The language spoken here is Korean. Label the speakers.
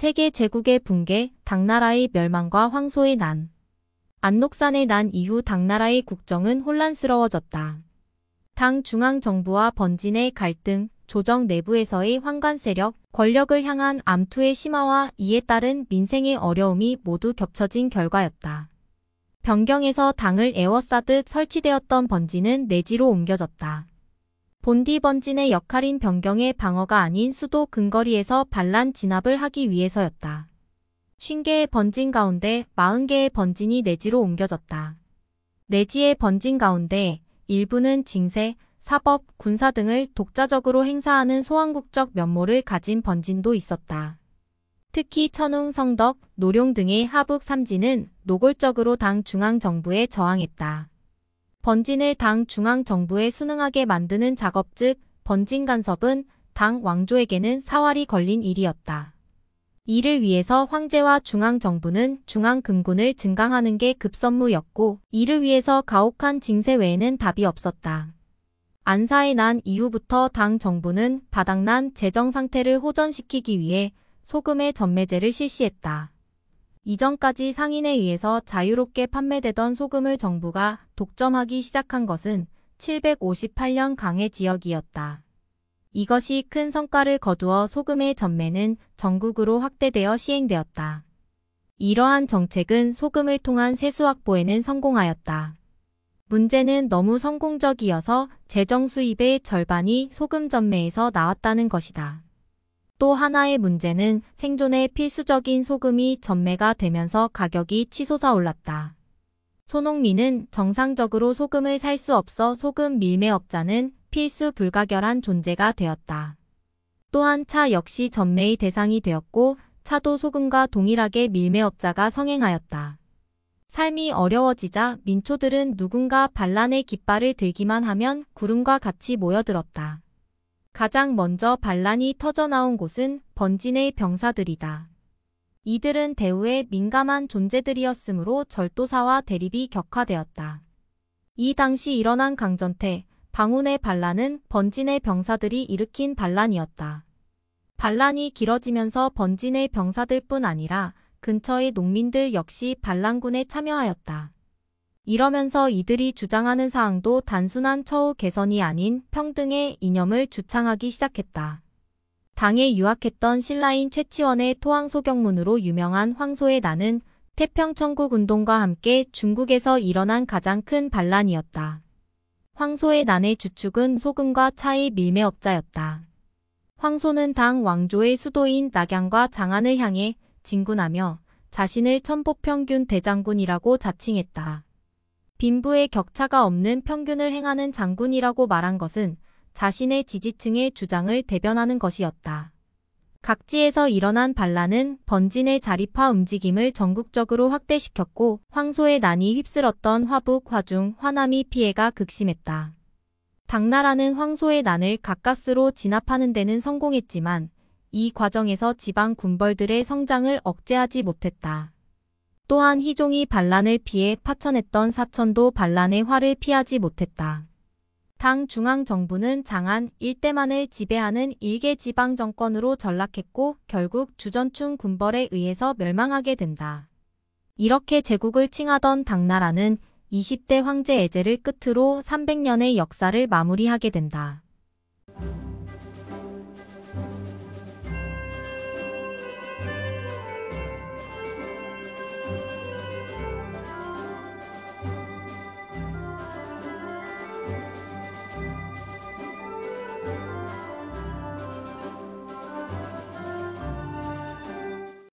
Speaker 1: 세계 제국의 붕괴, 당나라의 멸망과 황소의 난. 안록산의 난 이후 당나라의 국정은 혼란스러워졌다. 당 중앙정부와 번진의 갈등, 조정 내부에서의 황관 세력, 권력을 향한 암투의 심화와 이에 따른 민생의 어려움이 모두 겹쳐진 결과였다. 변경에서 당을 에워싸듯 설치되었던 번진은 내지로 옮겨졌다. 본디 번진의 역할인 변경의 방어가 아닌 수도 근거리에서 반란 진압을 하기 위해서였다. 50개의 번진 가운데 40개의 번진이 내지로 옮겨졌다. 내지의 번진 가운데 일부는 징세, 사법, 군사 등을 독자적으로 행사하는 소왕국적 면모를 가진 번진도 있었다. 특히 천웅, 성덕, 노룡 등의 하북 3진은 노골적으로 당 중앙정부에 저항했다. 번진을 당 중앙정부에 순응하게 만드는 작업 즉 번진 간섭은 당 왕조에게는 사활이 걸린 일이었다. 이를 위해서 황제와 중앙정부는 중앙금군을 증강하는 게 급선무였고 이를 위해서 가혹한 징세 외에는 답이 없었다. 안사의 난 이후부터 당 정부는 바닥난 재정 상태를 호전시키기 위해 소금의 전매제를 실시했다. 이전까지 상인에 의해서 자유롭게 판매되던 소금을 정부가 독점하기 시작한 것은 758년 강해 지역이었다. 이것이 큰 성과를 거두어 소금의 전매는 전국으로 확대되어 시행되었다. 이러한 정책은 소금을 통한 세수 확보에는 성공하였다. 문제는 너무 성공적이어서 재정 수입의 절반이 소금 전매에서 나왔다는 것이다. 또 하나의 문제는 생존에 필수적인 소금이 전매가 되면서 가격이 치솟아 올랐다. 소농민은 정상적으로 소금을 살 수 없어 소금 밀매업자는 필수 불가결한 존재가 되었다. 또한 차 역시 전매의 대상이 되었고 차도 소금과 동일하게 밀매업자가 성행하였다. 삶이 어려워지자 민초들은 누군가 반란의 깃발을 들기만 하면 구름과 같이 모여들었다. 가장 먼저 반란이 터져나온 곳은 번진의 병사들이다. 이들은 대우에 민감한 존재들이었으므로 절도사와 대립이 격화되었다. 이 당시 일어난 강전태, 방운의 반란은 번진의 병사들이 일으킨 반란이었다. 반란이 길어지면서 번진의 병사들뿐 아니라 근처의 농민들 역시 반란군에 참여하였다. 이러면서 이들이 주장하는 사항도 단순한 처우 개선이 아닌 평등의 이념을 주창하기 시작했다. 당에 유학했던 신라인 최치원의 토항소경문으로 유명한 황소의 난은 태평천국운동과 함께 중국에서 일어난 가장 큰 반란이었다. 황소의 난의 주축은 소금과 차의 밀매업자였다. 황소는 당 왕조의 수도인 낙양과 장안을 향해 진군하며 자신을 천복평균 대장군이라고 자칭했다. 빈부의 격차가 없는 평균을 행하는 장군이라고 말한 것은 자신의 지지층의 주장을 대변하는 것이었다. 각지에서 일어난 반란은 번진의 자립화 움직임을 전국적으로 확대시켰고 황소의 난이 휩쓸었던 화북, 화중, 화남이 피해가 극심했다. 당나라는 황소의 난을 가까스로 진압하는 데는 성공했지만 이 과정에서 지방 군벌들의 성장을 억제하지 못했다. 또한 희종이 반란을 피해 파천했던 사천도 반란의 화를 피하지 못했다. 당 중앙정부는 장안 일대만을 지배하는 일개 지방 정권으로 전락했고 결국 주전충 군벌에 의해서 멸망하게 된다. 이렇게 제국을 칭하던 당나라는 20대 황제 애제를 끝으로 300년의 역사를 마무리하게 된다.